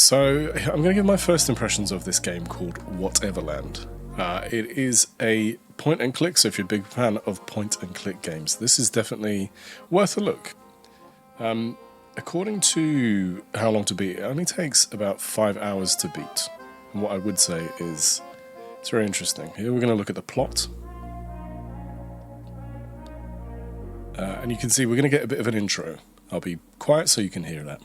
So I'm going to give my first impressions of this game called Whateverland. It is a point and click, so if you're a big fan of point and click games, this is definitely worth a look. According to How Long to Beat, it only takes about 5 hours to beat. And what I would say is, it's very interesting. Here we're going to look at the plot. And you can see we're going to get a bit of an intro. I'll be quiet so you can hear that.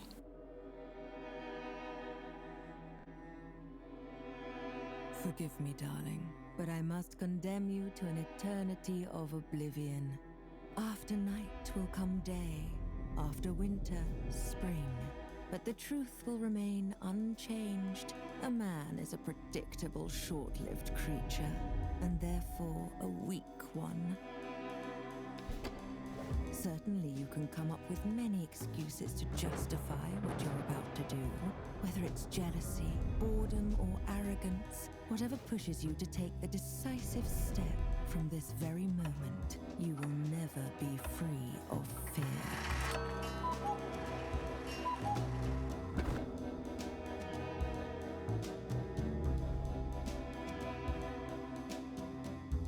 Forgive me, darling, but I must condemn you to an eternity of oblivion. After night will come day, after winter, spring. But the truth will remain unchanged. A man is a predictable, short-lived creature, and therefore a weak one. Certainly you can come up with many excuses to justify what you're about to do. Whether it's jealousy, boredom, or arrogance, whatever pushes you to take the decisive step, from this very moment, you will never be free of fear.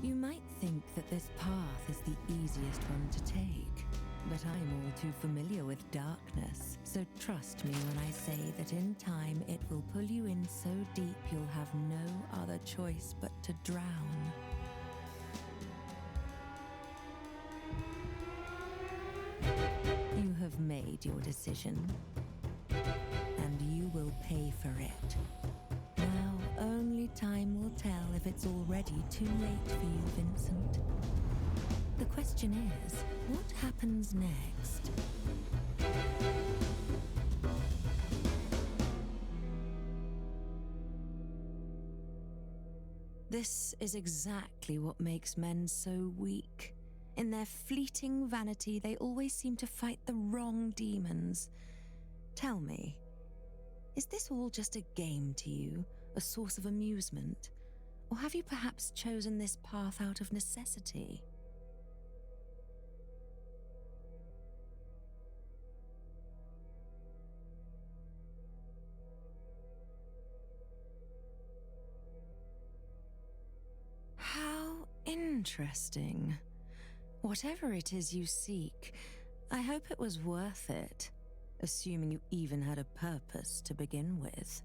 You might think that this path is the easiest one to take. But I'm all too familiar with darkness, so trust me when I say that in time it will pull you in so deep you'll have no other choice but to drown. You have made your decision, and you will pay for it. Now only time will tell if it's already too late for you, Vincent. The question is, what happens next? This is exactly what makes men so weak. In their fleeting vanity, they always seem to fight the wrong demons. Tell me, is this all just a game to you, a source of amusement? Or have you perhaps chosen this path out of necessity? Interesting. Whatever it is you seek, I hope it was worth it, assuming you even had a purpose to begin with.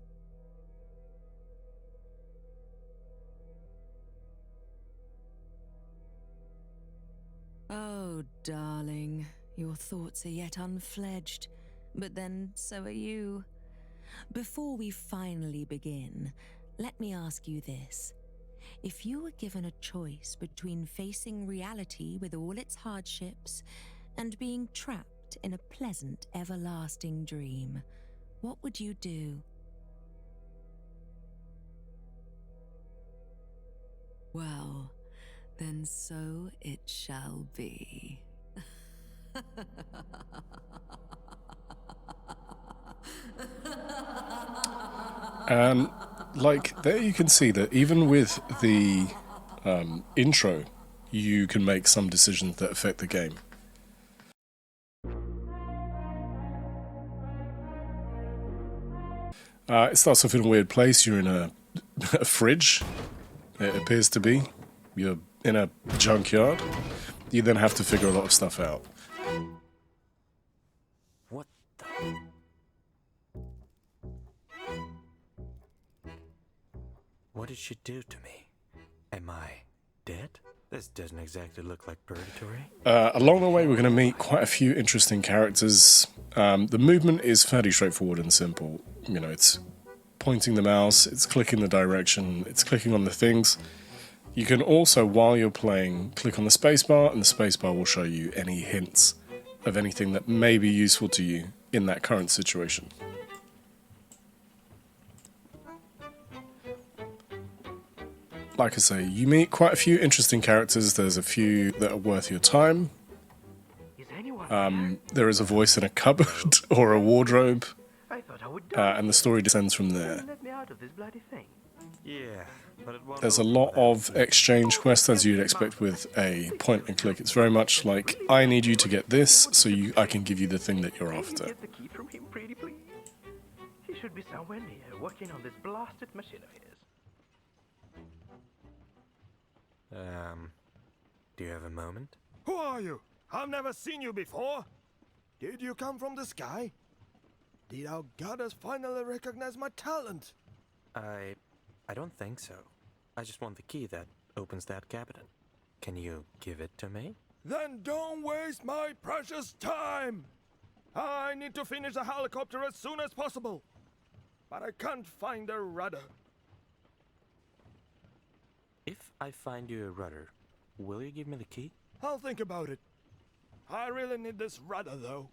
Oh, darling, your thoughts are yet unfledged, but then so are you. Before we finally begin, let me ask you this. If you were given a choice between facing reality with all its hardships and being trapped in a pleasant, everlasting dream, what would you do? Well, then so it shall be. Like, there you can see that even with the intro, you can make some decisions that affect the game. It starts off in a weird place. You're in a fridge, it appears to be. You're in a junkyard. You then have to figure a lot of stuff out. What the... What did she do to me? Am I dead? This doesn't exactly look like purgatory. Along the way, we're going to meet quite a few interesting characters. The movement is fairly straightforward and simple. You know, it's pointing the mouse, it's clicking the direction, it's clicking on the things. You can also, while you're playing, click on the spacebar, and the spacebar will show you any hints of anything that may be useful to you in that current situation. Like I say, you meet quite a few interesting characters. There's a few that are worth your time. There is a voice in a cupboard or a wardrobe, and the story descends from there. There's a lot of exchange quests, as you'd expect with a point and click. It's very much like, I need you to get this, so I can give you the thing that you're after. should be somewhere near, working on this blasted machine of his. Do you have a moment? Who are you? I've never seen you before. Did you come from the sky? Did our goddess finally recognize my talent? I don't think so. I just want the key that opens that cabinet. Can you give it to me? Then don't waste my precious time! I need to finish the helicopter as soon as possible. But I can't find a rudder. If I find you a rudder, will you give me the key? I'll think about it. I really need this rudder, though.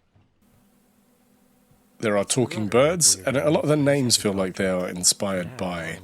There are talking birds, and a lot of the names feel like they are inspired by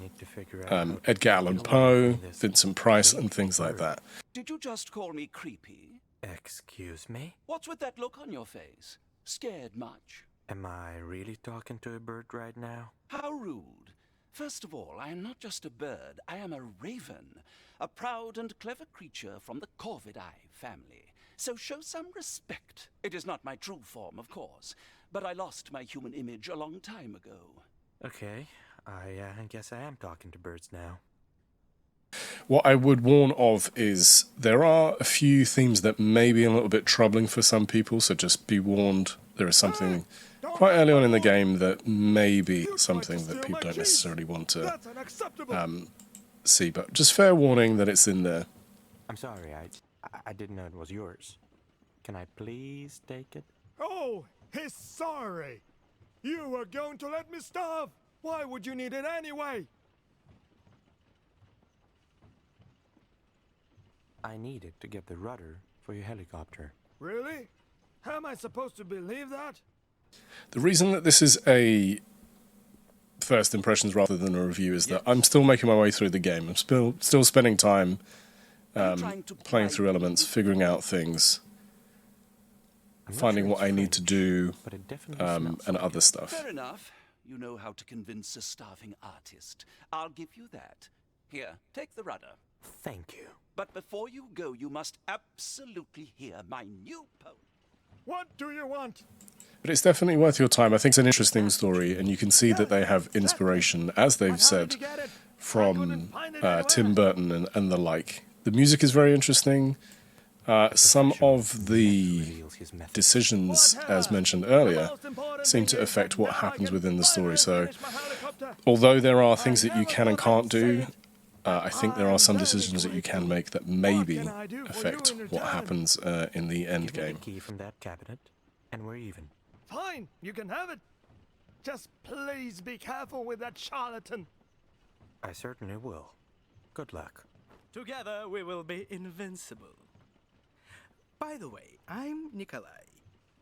Edgar Allan Poe, Vincent Price, and things like that. Did you just call me creepy? Excuse me? What's with that look on your face? Scared much? Am I really talking to a bird right now? How rude. First of all, I am not just a bird, I am a raven, a proud and clever creature from the Corvidae family. So show some respect. It is not my true form, of course, but I lost my human image a long time ago. Okay, I guess I am talking to birds now. What I would warn of is there are a few themes that may be a little bit troubling for some people, so just be warned. There is something quite early on in the game that may be something that people don't necessarily want to see, but just fair warning that it's in there. I'm sorry, I didn't know it was yours. Can I please take it? Oh, he's sorry. You were going to let me starve. Why would you need it anyway? I need it to get the rudder for your helicopter. Really? How am I supposed to believe that? The reason that this is a first impressions rather than a review is that I'm still making my way through the game. I'm still spending time playing through elements, figuring out things, finding what I need to do, and other stuff. Fair enough. You know how to convince a starving artist. I'll give you that. Here, take the rudder. Thank you. But before you go, you must absolutely hear my new poem. What do you want? But it's definitely worth your time. I think it's an interesting story, and you can see that they have inspiration, as they've said, from Tim Burton and the like. The music is very interesting. Some of the decisions, as mentioned earlier, seem to affect what happens within the story. So, although there are things that you can and can't do, I think there are some decisions that you can make that maybe affect what happens in the end game. Give me the key from that cabinet, and we're even. Fine, you can have it. Just please be careful with that charlatan. I certainly will. Good luck. Together we will be invincible. By the way, I'm Nikolai,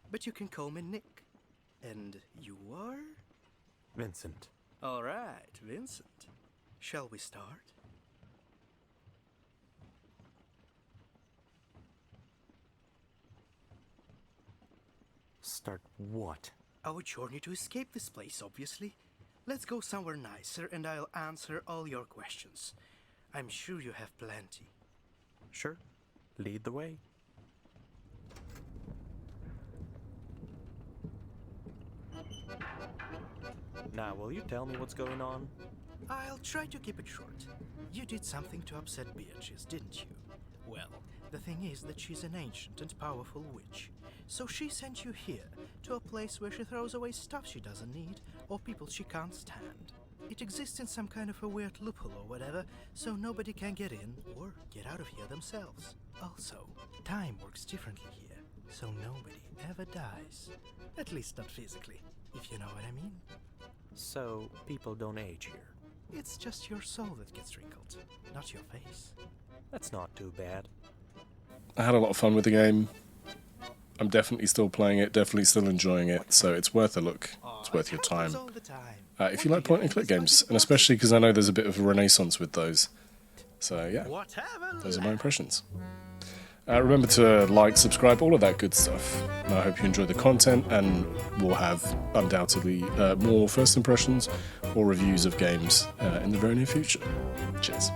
but you can call me Nick. And you are? Vincent. All right, Vincent. Shall we start? Start what? Our journey to escape this place, obviously. Let's go somewhere nicer and I'll answer all your questions. I'm sure you have plenty. Sure. Lead the way. Now, will you tell me what's going on? I'll try to keep it short. You did something to upset Beatrice, didn't you? Well, the thing is that she's an ancient and powerful witch. So she sent you here, to a place where she throws away stuff she doesn't need, or people she can't stand. It exists in some kind of a weird loophole or whatever, so nobody can get in or get out of here themselves. Also, time works differently here, so nobody ever dies. At least not physically, if you know what I mean. So, people don't age here. It's just your soul that gets wrinkled, not your face. That's not too bad. I had a lot of fun with the game. I'm definitely still playing it, definitely still enjoying it, so it's worth a look. It's worth your time. If you like point-and-click games, and especially because I know there's a bit of a renaissance with those. So yeah, those are my impressions. Remember to like, subscribe, all of that good stuff. And I hope you enjoy the content, and we'll have undoubtedly more first impressions or reviews of games in the very near future. Cheers.